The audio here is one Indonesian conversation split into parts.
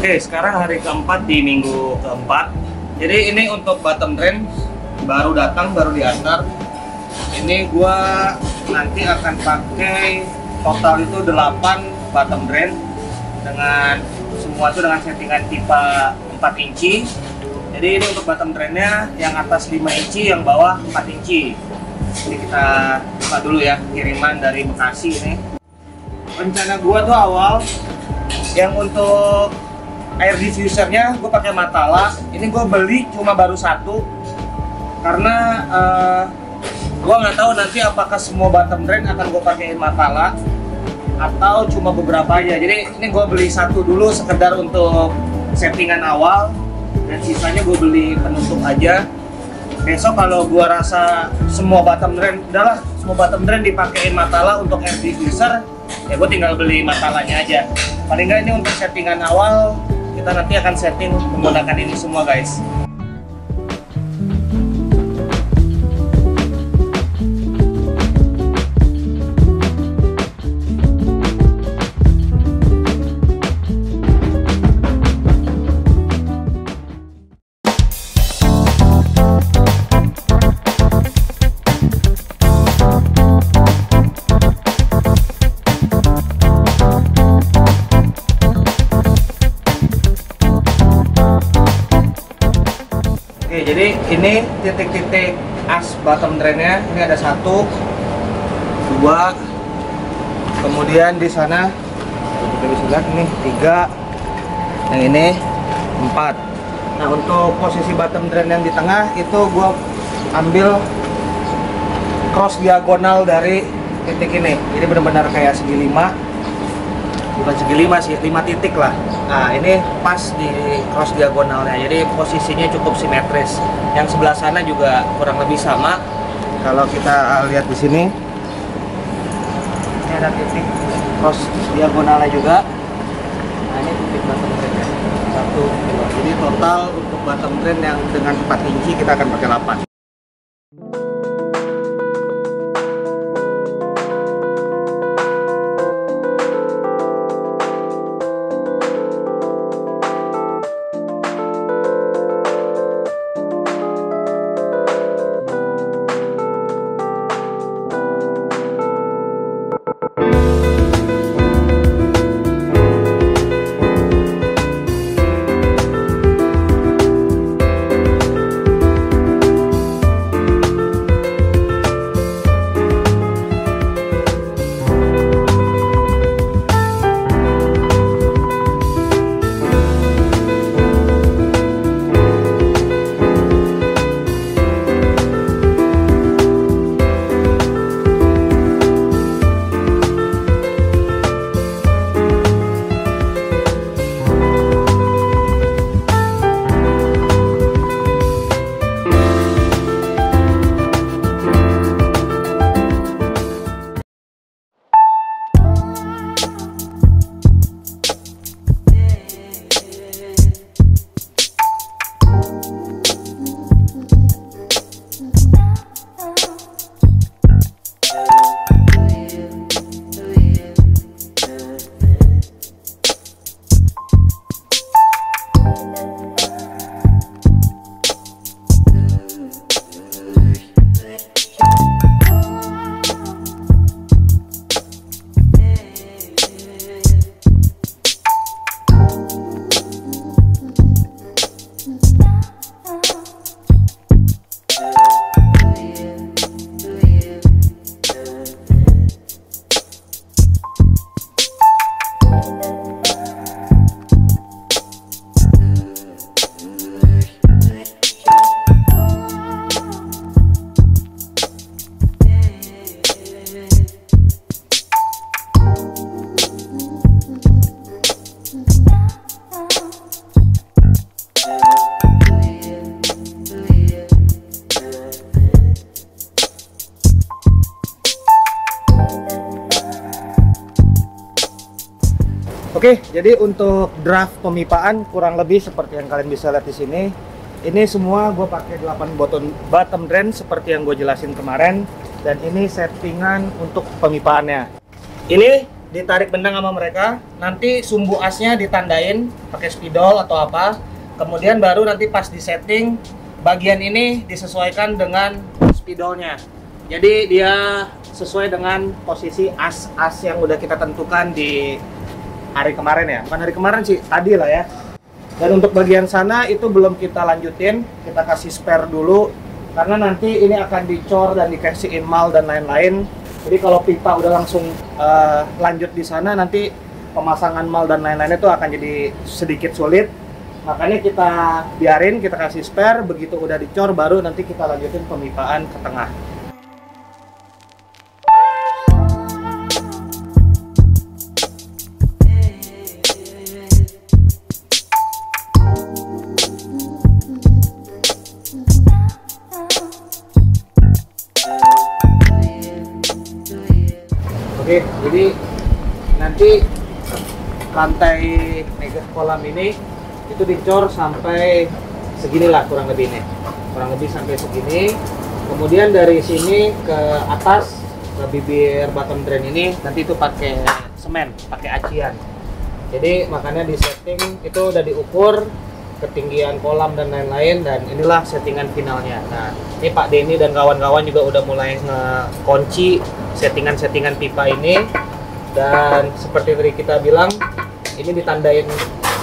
Oke, sekarang hari keempat di minggu keempat. Jadi ini untuk bottom drain baru datang, baru diantar. Ini gua nanti akan pakai total itu 8 bottom drain dengan semua itu dengan settingan tipe 4 inci. Jadi ini untuk bottom drainnya yang atas 5 inci, yang bawah 4 inci. Ini kita buka dulu ya, kiriman dari Bekasi ini. Rencana gua tuh awal yang untuk air diffusernya gue pakai Matala. Ini gue beli cuma baru satu karena gue nggak tahu nanti apakah semua bottom drain akan gue pakein Matala atau cuma beberapa aja. Jadi ini gue beli satu dulu sekedar untuk settingan awal, dan sisanya gue beli penutup aja. Besok kalau gue rasa semua bottom drain, udahlah semua bottom drain dipakein Matala untuk air diffuser, ya gue tinggal beli Matalanya aja. Paling nggak ini untuk settingan awal, kita nanti akan setting menggunakan ini semua, guys. Oke, jadi ini titik-titik as bottom drainnya. Ini ada 1, 2, kemudian di sana kita bisa lihat ini 3, yang ini 4. Nah, untuk posisi bottom drain yang di tengah itu gua ambil cross diagonal dari titik ini. Jadi benar-benar kayak segi 5, bukan segi 5 sih, 5 titik lah. Nah, ini pas di cross diagonalnya, jadi posisinya cukup simetris. Yang sebelah sana juga kurang lebih sama. Kalau kita lihat di sini, ini ada titik cross diagonalnya juga. Nah, ini titik bottom drainnya 1, 2. Jadi total untuk bottom drain yang dengan 4 inci kita akan pakai 8. Oke, jadi untuk draft pemipaan kurang lebih seperti yang kalian bisa lihat di sini. Ini semua gue pakai 8 bottom drain seperti yang gue jelasin kemarin, dan ini settingan untuk pemipaannya. Ini ditarik benang sama mereka, nanti sumbu asnya ditandain pakai spidol atau apa, kemudian baru nanti pas di setting bagian ini disesuaikan dengan spidolnya. Jadi dia sesuai dengan posisi as yang udah kita tentukan di hari kemarin ya, bukan hari kemarin sih, tadi lah ya. Dan untuk bagian sana itu belum kita lanjutin, kita kasih spare dulu karena nanti ini akan dicor dan dikasih inmal dan lain-lain. Jadi kalau pipa udah langsung lanjut di sana, nanti pemasangan mal dan lain-lain itu akan jadi sedikit sulit. Makanya kita biarin, kita kasih spare, begitu udah dicor baru nanti kita lanjutin pemipaan ke tengah. Oke, jadi nanti lantai mega kolam ini itu dicor sampai seginilah kurang lebih nih, kurang lebih sampai segini. Kemudian dari sini ke atas ke bibir bottom drain ini nanti itu pakai semen, pakai acian. Jadi makanya di setting itu udah diukur ketinggian kolam dan lain-lain, dan inilah settingan finalnya. Nah, ini Pak Denny dan kawan-kawan juga udah mulai ngekunci settingan-settingan pipa ini, dan seperti tadi kita bilang ini ditandain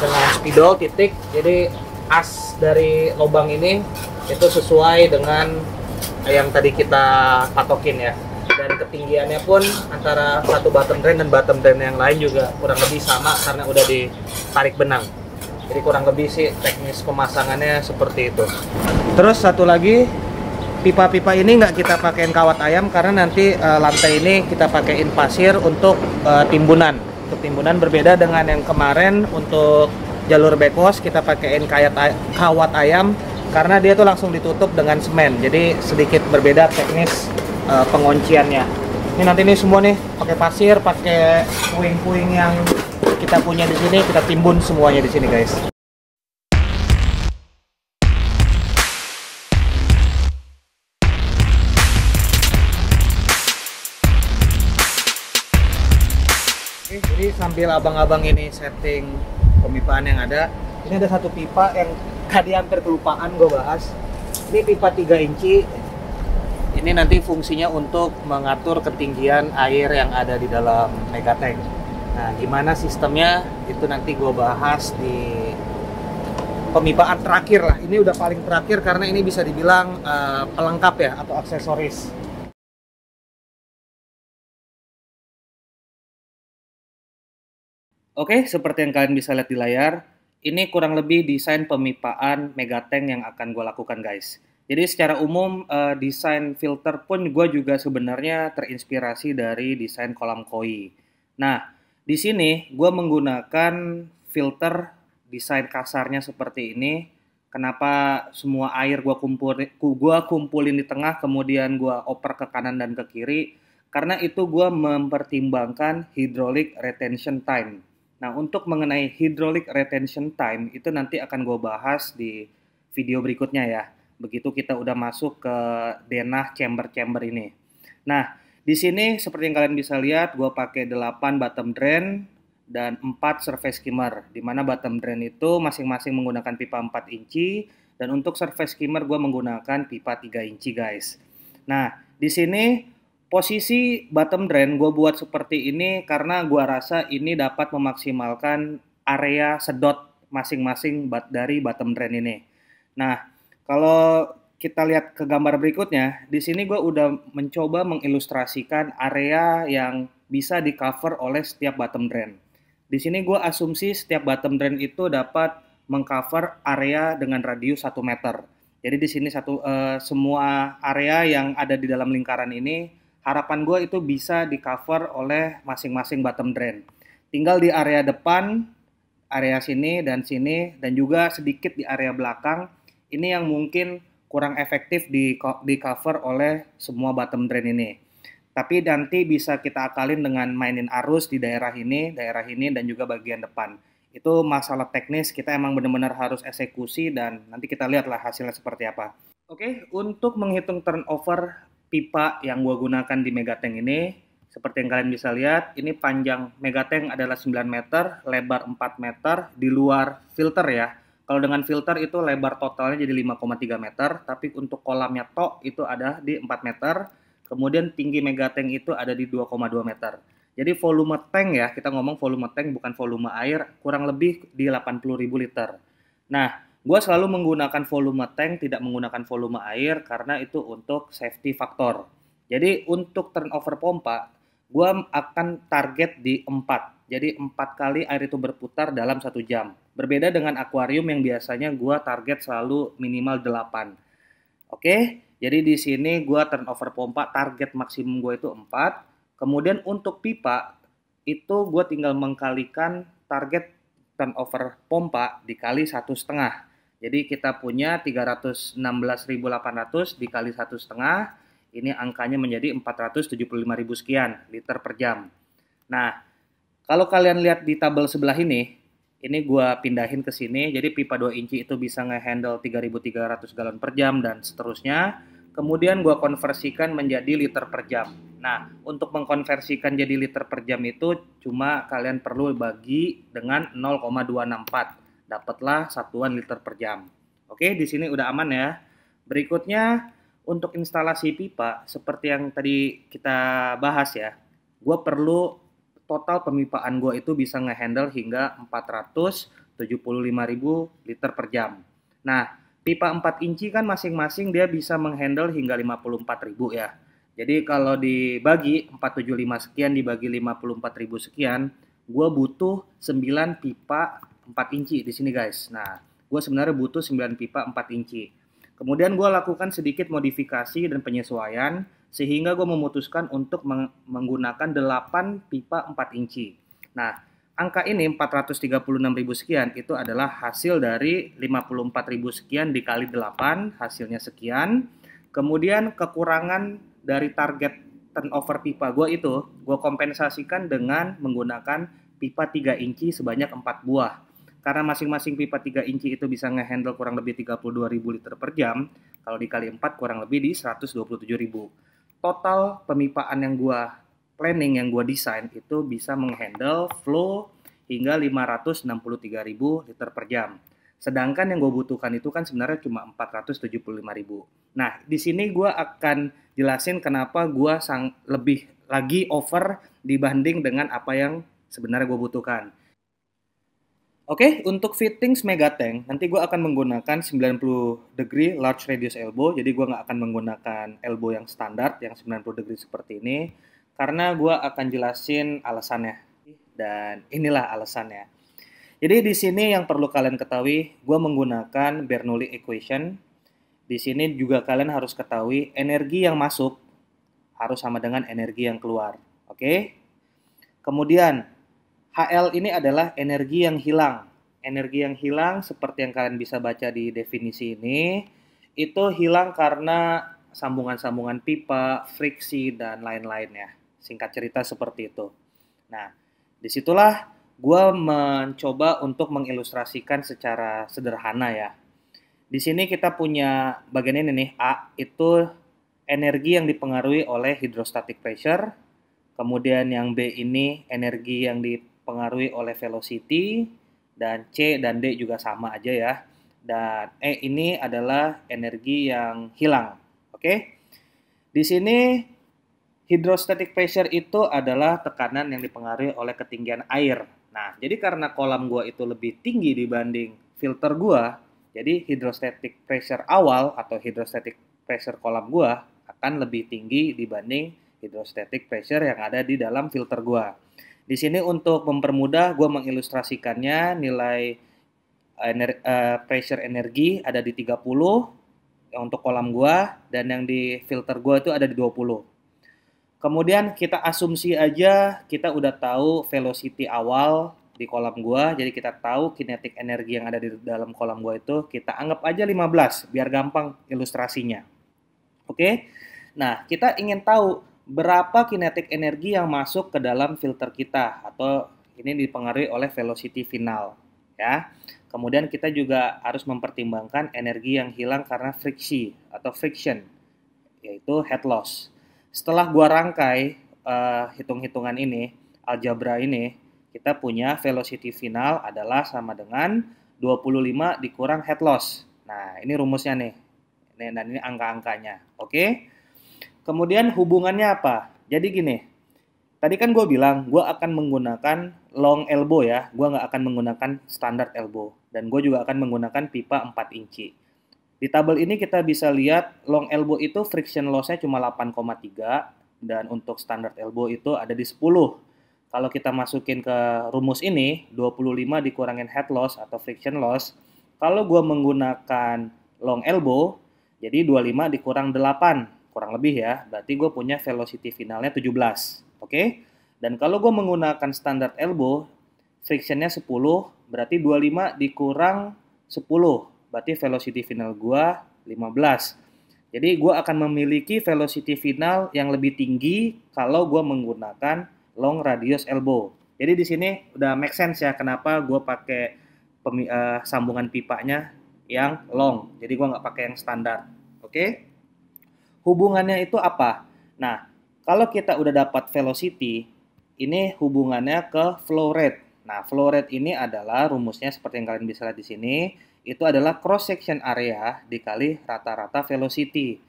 dengan spidol titik, jadi as dari lubang ini itu sesuai dengan yang tadi kita patokin ya, dan ketinggiannya pun antara satu bottom drain dan bottom drain yang lain juga kurang lebih sama karena udah ditarik benang. Jadi kurang lebih sih teknis pemasangannya seperti itu. Terus satu lagi, pipa-pipa ini nggak kita pakein kawat ayam karena nanti lantai ini kita pakein pasir untuk timbunan. Untuk timbunan berbeda dengan yang kemarin untuk jalur bekos kita pakein kawat ayam karena dia tuh langsung ditutup dengan semen. Jadi sedikit berbeda teknis pengunciannya. Ini nanti ini semua nih pakai pasir, pakai puing-puing yang kita punya di sini, kita timbun semuanya di sini guys. Oke, jadi sambil abang-abang ini setting pemipaan yang ada, ini ada satu pipa yang tadi hampir kelupaan gue bahas. Ini pipa 3 inci. Ini nanti fungsinya untuk mengatur ketinggian air yang ada di dalam megatank. Nah, gimana sistemnya itu nanti gue bahas di pemipaan terakhir lah. Ini udah paling terakhir karena ini bisa dibilang pelengkap ya atau aksesoris. Oke, seperti yang kalian bisa lihat di layar, ini kurang lebih desain pemipaan megatank yang akan gue lakukan guys. Jadi secara umum desain filter pun gue juga sebenarnya terinspirasi dari desain kolam koi. Nah, di sini gue menggunakan filter desain kasarnya seperti ini. Kenapa semua air gue kumpulin di tengah, kemudian gue oper ke kanan dan ke kiri? Karena itu gue mempertimbangkan hydraulic retention time. Nah, untuk mengenai hydraulic retention time itu nanti akan gue bahas di video berikutnya ya. Begitu kita udah masuk ke denah chamber-chamber ini. Nah, di sini seperti yang kalian bisa lihat, gue pakai 8 bottom drain dan 4 surface skimmer. Di mana bottom drain itu masing-masing menggunakan pipa 4 inci, dan untuk surface skimmer gue menggunakan pipa 3 inci guys. Nah, di sini posisi bottom drain gue buat seperti ini karena gue rasa ini dapat memaksimalkan area sedot masing-masing dari bottom drain ini. Nah, kalau kita lihat ke gambar berikutnya, di sini gue udah mencoba mengilustrasikan area yang bisa di cover oleh setiap bottom drain. Di sini gue asumsi setiap bottom drain itu dapat mengcover area dengan radius 1 meter. Jadi di sini semua area yang ada di dalam lingkaran ini, harapan gue itu bisa di cover oleh masing-masing bottom drain. Tinggal di area depan, area sini, dan juga sedikit di area belakang. Ini yang mungkin kurang efektif di cover oleh semua bottom drain ini. Tapi nanti bisa kita akalin dengan mainin arus di daerah ini, dan juga bagian depan. Itu masalah teknis, kita emang benar-benar harus eksekusi dan nanti kita lihatlah hasilnya seperti apa. Oke, untuk menghitung turnover pipa yang gue gunakan di megatank ini, Seperti yang kalian bisa lihat, ini panjang megatank adalah 9 meter, lebar 4 meter di luar filter ya. Kalau dengan filter itu lebar totalnya jadi 5,3 meter, tapi untuk kolamnya tok itu ada di 4 meter. Kemudian tinggi megatank itu ada di 2,2 meter. Jadi volume tank ya, kita ngomong volume tank bukan volume air, kurang lebih di 80.000 liter. Nah, gue selalu menggunakan volume tank, tidak menggunakan volume air karena itu untuk safety factor. Jadi untuk turnover pompa, gue akan target di 4. Jadi 4 kali air itu berputar dalam 1 jam. Berbeda dengan akuarium yang biasanya gue target selalu minimal 8. Oke, jadi di sini gue turnover pompa target maksimum gue itu 4. Kemudian untuk pipa itu gue tinggal mengkalikan target turnover pompa dikali 1,5. Jadi kita punya 316.800 dikali 1,5. Ini angkanya menjadi 475.000 sekian liter per jam. Nah, kalau kalian lihat di tabel sebelah ini gue pindahin ke sini. Jadi pipa 2 inci itu bisa ngehandle 3.300 galon per jam dan seterusnya. Kemudian gue konversikan menjadi liter per jam. Nah, untuk mengkonversikan jadi liter per jam itu cuma kalian perlu bagi dengan 0,264. Dapatlah satuan liter per jam. Oke, di sini udah aman ya. Berikutnya, untuk instalasi pipa, seperti yang tadi kita bahas ya, gue perlu total pemipaan gue itu bisa ngehandle hingga 475.000 liter per jam. Nah, pipa 4 inci kan masing-masing dia bisa menghandle hingga 54.000 ya. Jadi kalau dibagi 475 sekian dibagi 54.000 sekian, gue butuh 9 pipa 4 inci di sini guys. Nah, gue sebenarnya butuh 9 pipa 4 inci. Kemudian gue lakukan sedikit modifikasi dan penyesuaian sehingga gue memutuskan untuk menggunakan 8 pipa 4 inci. Nah, angka ini 436.000 sekian itu adalah hasil dari 54.000 sekian dikali 8, hasilnya sekian. Kemudian kekurangan dari target turnover pipa gue itu, gue kompensasikan dengan menggunakan pipa 3 inci sebanyak 4 buah. Karena masing-masing pipa 3 inci itu bisa ngehandle kurang lebih 32.000 liter per jam, kalau dikali 4 kurang lebih di 127.000. Total pemipaan yang gue planning yang gue desain itu bisa menghandle flow hingga 563.000 liter per jam. Sedangkan yang gue butuhkan itu kan sebenarnya cuma 475.000. Nah, di sini gue akan jelasin kenapa gue lebih lagi over dibanding dengan apa yang sebenarnya gue butuhkan. Oke, untuk fittings megatank, nanti gue akan menggunakan 90 degree large radius elbow. Jadi gue nggak akan menggunakan elbow yang standar, yang 90 degree seperti ini. Karena gue akan jelasin alasannya. Dan inilah alasannya. Jadi di sini yang perlu kalian ketahui, gue menggunakan Bernoulli equation. Di sini juga kalian harus ketahui energi yang masuk harus sama dengan energi yang keluar. Oke? Kemudian HL ini adalah energi yang hilang. Energi yang hilang seperti yang kalian bisa baca di definisi ini, itu hilang karena sambungan-sambungan pipa, friksi, dan lain-lain ya. Singkat cerita seperti itu. Nah, disitulah gue mencoba untuk mengilustrasikan secara sederhana ya. Di sini kita punya bagian ini nih, A, itu energi yang dipengaruhi oleh hydrostatic pressure. Kemudian yang B ini energi yang dipengaruhi oleh velocity, dan C dan D juga sama aja ya. Dan E ini adalah energi yang hilang. Oke? Di sini hydrostatic pressure itu adalah tekanan yang dipengaruhi oleh ketinggian air. Nah, jadi karena kolam gua itu lebih tinggi dibanding filter gua, jadi hydrostatic pressure awal atau hydrostatic pressure kolam gua akan lebih tinggi dibanding hydrostatic pressure yang ada di dalam filter gua. Di sini untuk mempermudah gue mengilustrasikannya nilai pressure energi ada di 30 yang untuk kolam gua dan yang di filter gua itu ada di 20. Kemudian kita asumsi aja kita udah tahu velocity awal di kolam gua, jadi kita tahu kinetik energi yang ada di dalam kolam gua itu kita anggap aja 15 biar gampang ilustrasinya. Oke? Nah, kita ingin tahu berapa kinetik energi yang masuk ke dalam filter kita atau ini dipengaruhi oleh velocity final ya. Kemudian kita juga harus mempertimbangkan energi yang hilang karena friksi atau friction yaitu head loss. Setelah gua rangkai hitung-hitungan ini, algebra ini, kita punya velocity final adalah sama dengan 25 dikurang head loss. Nah, ini rumusnya nih. Dan ini angka-angkanya. Oke. Kemudian hubungannya apa? Jadi gini, tadi kan gue bilang gue akan menggunakan long elbow ya. Gue nggak akan menggunakan standard elbow. Dan gue juga akan menggunakan pipa 4 inci. Di tabel ini kita bisa lihat long elbow itu friction loss-nya cuma 8,3 dan untuk standard elbow itu ada di 10. Kalau kita masukin ke rumus ini, 25 dikurangin head loss atau friction loss, kalau gue menggunakan long elbow, jadi 25 dikurang 8, kurang lebih ya, berarti gue punya velocity finalnya 17. Oke? Dan kalau gue menggunakan standard elbow, frictionnya 10, berarti 25 dikurang 10. Berarti velocity final gua 15. Jadi gua akan memiliki velocity final yang lebih tinggi kalau gua menggunakan long radius elbow. Jadi di sini udah make sense ya kenapa gua pakai sambungan pipanya yang long. Jadi gua nggak pakai yang standar. Oke? Hubungannya itu apa? Nah, kalau kita udah dapat velocity, ini hubungannya ke flow rate. Nah, flow rate ini adalah rumusnya seperti yang kalian bisa lihat di sini. Itu adalah cross section area dikali rata-rata velocity.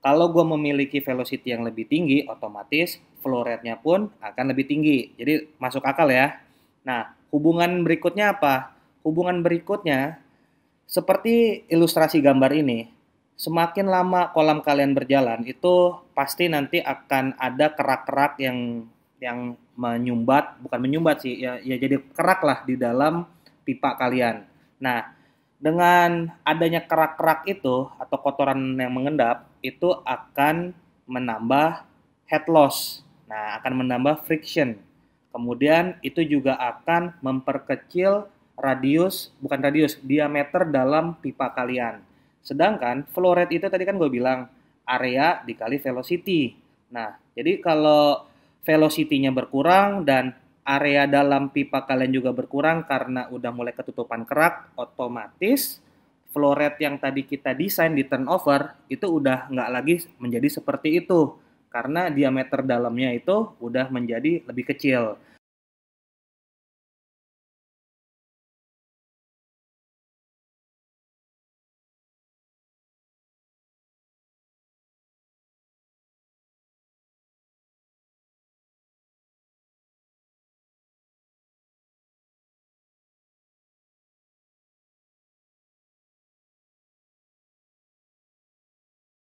Kalau gue memiliki velocity yang lebih tinggi, otomatis flow rate-nya pun akan lebih tinggi. Jadi masuk akal ya. Nah, hubungan berikutnya apa? Hubungan berikutnya, seperti ilustrasi gambar ini, semakin lama kolam kalian berjalan, itu pasti nanti akan ada kerak-kerak yang menyumbat, bukan menyumbat sih, ya jadi kerak lah di dalam pipa kalian. Nah, dengan adanya kerak-kerak itu atau kotoran yang mengendap, itu akan menambah head loss. Nah, akan menambah friction. Kemudian itu juga akan memperkecil diameter dalam pipa kalian. Sedangkan flow rate itu tadi kan gue bilang area dikali velocity. Nah, jadi kalau velocity-nya berkurang dan area dalam pipa kalian juga berkurang karena udah mulai ketutupan kerak, otomatis flow rate yang tadi kita desain di turnover itu udah nggak lagi menjadi seperti itu karena diameter dalamnya itu udah menjadi lebih kecil.